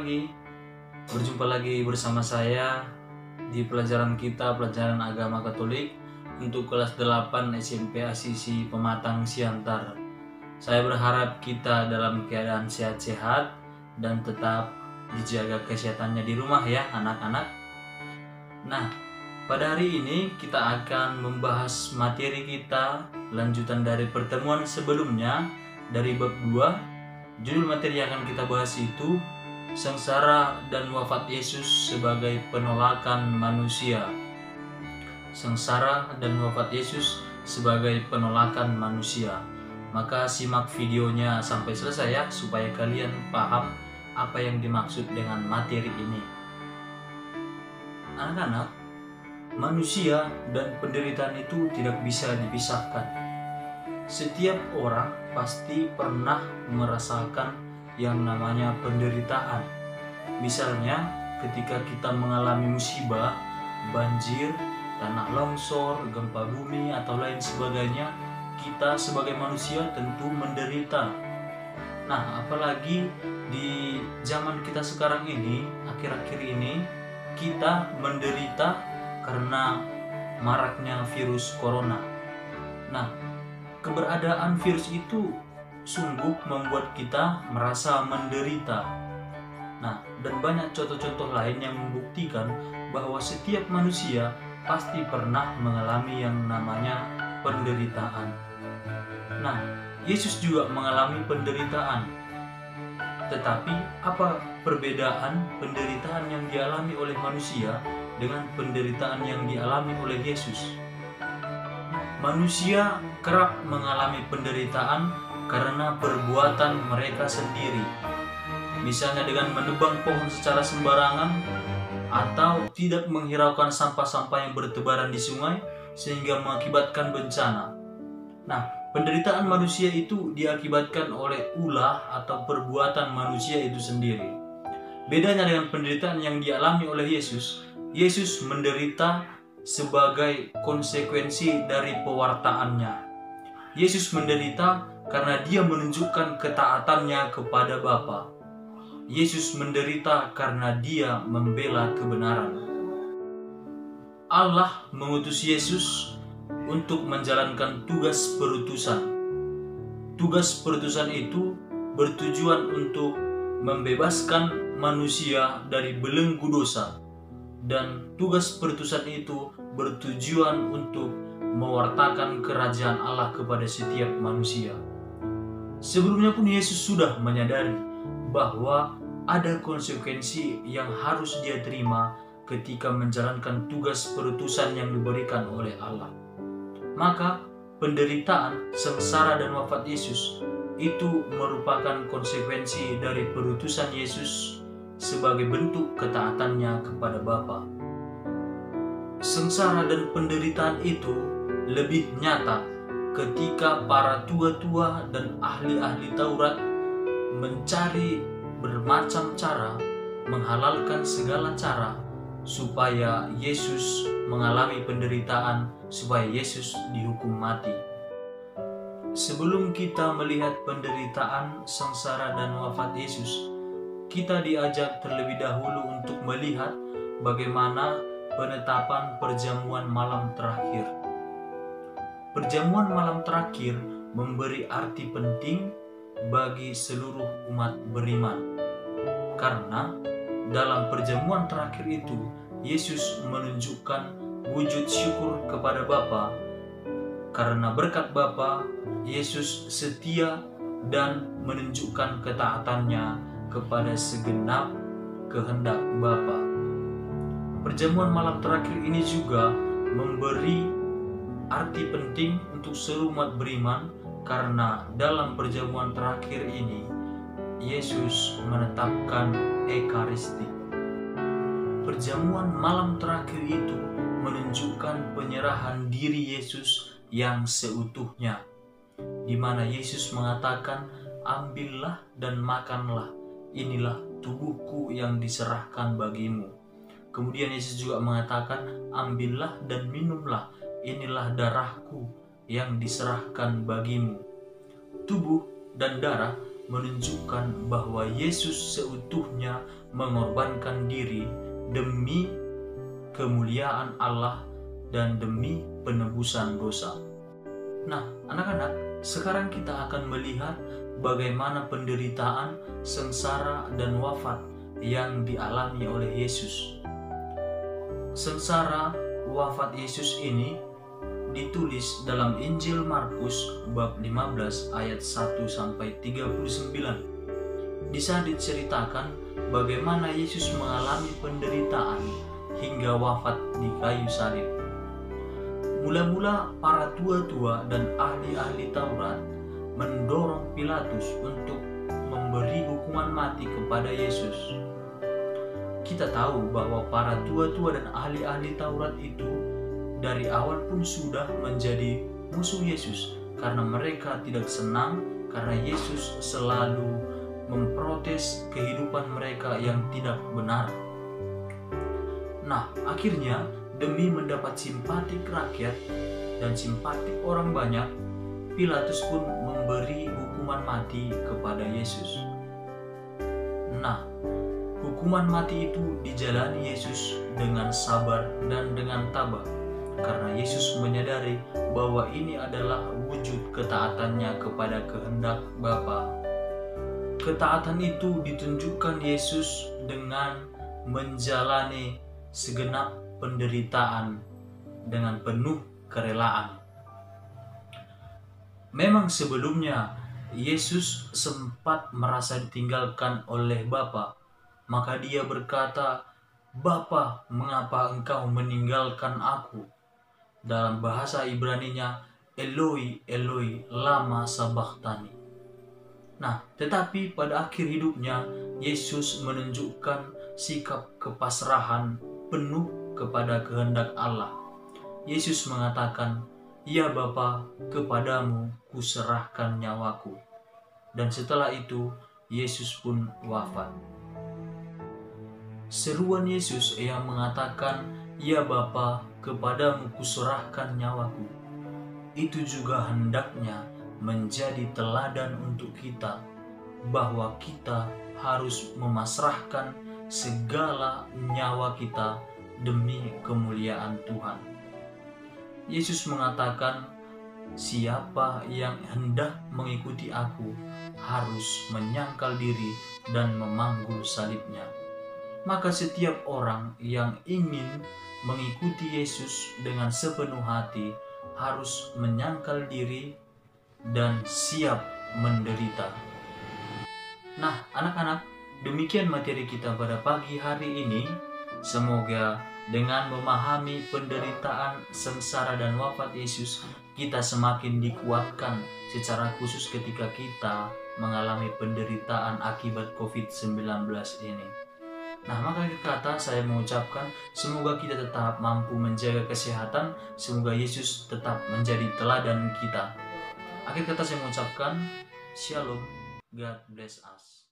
pagi. Berjumpa lagi bersama saya di pelajaran kita, pelajaran agama Katolik untuk kelas 8 SMP Asisi Pematang Siantar. Saya berharap kita dalam keadaan sehat-sehat dan tetap dijaga kesehatannya di rumah ya anak-anak. Nah, pada hari ini kita akan membahas materi kita lanjutan dari pertemuan sebelumnya dari bab 2. Judul materi yang akan kita bahas itu Sengsara dan Wafat Yesus sebagai penolakan manusia. Sengsara dan wafat Yesus sebagai penolakan manusia. Maka simak videonya sampai selesai ya, supaya kalian paham apa yang dimaksud dengan materi ini. Anak-anak, manusia dan penderitaan itu tidak bisa dipisahkan. Setiap orang pasti pernah merasakan yang namanya penderitaan. Misalnya ketika kita mengalami musibah, banjir, tanah longsor, gempa bumi, atau lain sebagainya, kita sebagai manusia tentu menderita. Nah, apalagi di zaman kita sekarang ini, akhir-akhir ini, kita menderita karena maraknya virus corona. Nah, keberadaan virus itu sungguh membuat kita merasa menderita. Nah, dan banyak contoh-contoh lain yang membuktikan bahwa setiap manusia pasti pernah mengalami yang namanya penderitaan. Nah, Yesus juga mengalami penderitaan. Tetapi apa perbedaan penderitaan yang dialami oleh manusia dengan penderitaan yang dialami oleh Yesus? Manusia kerap mengalami penderitaan karena perbuatan mereka sendiri. Misalnya dengan menebang pohon secara sembarangan atau tidak menghiraukan sampah-sampah yang bertebaran di sungai sehingga mengakibatkan bencana. Nah, penderitaan manusia itu diakibatkan oleh ulah atau perbuatan manusia itu sendiri. Bedanya dengan penderitaan yang dialami oleh Yesus, Yesus menderita sebagai konsekuensi dari pewartaannya. Yesus menderita karena dia menunjukkan ketaatannya kepada Bapa. Yesus menderita karena dia membela kebenaran. Allah mengutus Yesus untuk menjalankan tugas perutusan. Tugas perutusan itu bertujuan untuk membebaskan manusia dari belenggu dosa. Dan tugas perutusan itu bertujuan untuk mewartakan kerajaan Allah kepada setiap manusia. Sebelumnya pun Yesus sudah menyadari bahwa ada konsekuensi yang harus dia terima ketika menjalankan tugas perutusan yang diberikan oleh Allah. Maka penderitaan, sengsara dan wafat Yesus itu merupakan konsekuensi dari perutusan Yesus sebagai bentuk ketaatannya kepada Bapa. Sengsara dan penderitaan itu lebih nyata ketika para tua-tua dan ahli-ahli Taurat mencari bermacam cara, menghalalkan segala cara supaya Yesus mengalami penderitaan, supaya Yesus dihukum mati. Sebelum kita melihat penderitaan, sengsara dan wafat Yesus, kita diajak terlebih dahulu untuk melihat bagaimana penetapan perjamuan malam terakhir. Perjamuan malam terakhir memberi arti penting bagi seluruh umat beriman. Karena dalam perjamuan terakhir itu, Yesus menunjukkan wujud syukur kepada Bapa. Karena berkat Bapa, Yesus setia dan menunjukkan ketaatannya kepada segenap kehendak Bapa. Perjamuan malam terakhir ini juga memberi arti penting untuk seluruh umat beriman, karena dalam perjamuan terakhir ini Yesus menetapkan Ekaristi. Perjamuan malam terakhir itu menunjukkan penyerahan diri Yesus yang seutuhnya, di mana Yesus mengatakan, "Ambillah dan makanlah, inilah tubuhku yang diserahkan bagimu." Kemudian Yesus juga mengatakan, "Ambillah dan minumlah, inilah darahku yang diserahkan bagimu." Tubuh dan darah menunjukkan bahwa Yesus seutuhnya mengorbankan diri demi kemuliaan Allah dan demi penebusan dosa. Nah, anak-anak, sekarang kita akan melihat bagaimana penderitaan, sengsara, dan wafat yang dialami oleh Yesus. Sengsara wafat Yesus ini ditulis dalam Injil Markus bab 15 ayat 1 sampai 39. Di sana diceritakan bagaimana Yesus mengalami penderitaan hingga wafat di kayu salib. Mula-mula para tua-tua dan ahli-ahli Taurat mendorong Pilatus untuk memberi hukuman mati kepada Yesus. Kita tahu bahwa para tua-tua dan ahli-ahli Taurat itu dari awal pun sudah menjadi musuh Yesus karena mereka tidak senang karena Yesus selalu memprotes kehidupan mereka yang tidak benar. Nah, akhirnya demi mendapat simpatik rakyat dan simpatik orang banyak, Pilatus pun memberi hukuman mati kepada Yesus. Nah, hukuman mati itu dijalani Yesus dengan sabar dan dengan tabah, karena Yesus menyadari bahwa ini adalah wujud ketaatannya kepada kehendak Bapa. Ketaatan itu ditunjukkan Yesus dengan menjalani segenap penderitaan dengan penuh kerelaan. Memang sebelumnya Yesus sempat merasa ditinggalkan oleh Bapa, maka dia berkata, "Bapa, mengapa engkau meninggalkan aku?" Dalam bahasa Ibraninya, Eloi, Eloi, lama sabachthani. Nah, tetapi pada akhir hidupnya, Yesus menunjukkan sikap kepasrahan penuh kepada kehendak Allah. Yesus mengatakan, "Ya Bapa, kepadamu kuserahkan nyawaku." Dan setelah itu, Yesus pun wafat. Seruan Yesus yang mengatakan, "Ya Bapa, kepadamu kuserahkan nyawaku," itu juga hendaknya menjadi teladan untuk kita, bahwa kita harus memasrahkan segala nyawa kita demi kemuliaan Tuhan. Yesus mengatakan, "Siapa yang hendak mengikuti aku harus menyangkal diri dan memanggul salibnya." Maka setiap orang yang ingin mengikuti Yesus dengan sepenuh hati harus menyangkal diri dan siap menderita. Nah, anak-anak, demikian materi kita pada pagi hari ini. Semoga dengan memahami penderitaan, sengsara, dan wafat Yesus, kita semakin dikuatkan secara khusus ketika kita mengalami penderitaan akibat COVID-19 ini. Nah, maka kata saya mengucapkan, semoga kita tetap mampu menjaga kesehatan, semoga Yesus tetap menjadi teladan kita. Akhir kata saya mengucapkan, Shalom, God bless us.